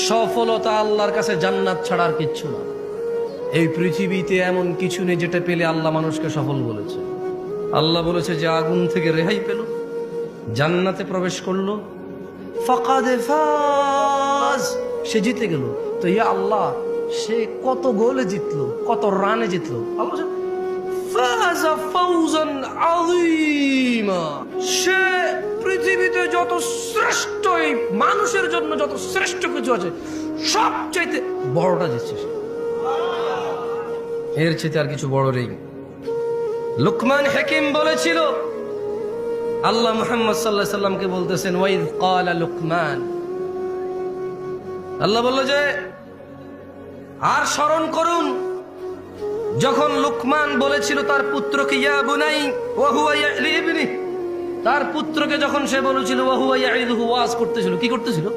সফলতা আল্লাহর কাছে জান্নাত ছাড়া আর কিচ্ছু না। এই পৃথিবীতে এমন কিছু নেই যেটা পেলে আল্লাহ মানুষকে সফল বলেছে। আল্লাহ বলেছে যে আগুন থেকে রেহাই পেল, জান্নাতে প্রবেশ করলো, ফাকাদে ফাজ, সে জিতে গেল। তো ইয়া আল্লাহ, সে কত গোলে জিতলো, কত রানে জিতলো? আল্লাহ বলছে, ফাজা ফাউজান আযীমা, সে পৃথিবীতে যত শ্রেষ্ঠ, এই মানুষের জন্য যত শ্রেষ্ঠ কিছু আছে সবচাইতে বড়টা জিতছে সে। এর চেয়ে আর কিছু বড় নেই। লুকমান হাকিম বলেছিল, আল্লাহ মুহাম্মদ সাল্লাল্লাহু আলাইহি সাল্লামকে বলতেছেন, ওয়াইদ ক্বালা লুকমান, আল্লাহ বলল যে আর স্মরণ করুন যখন লুকমান বলেছিল তার পুত্রকে, ইয়া বুনাই ওয়া হুয়া ইয়ালিবনি, তার পুত্রকে যখন সে বলেছিল ওয়া হুয়া ইয়াইদুহু, ওয়াজ করতেছিল। কি করতেছিল?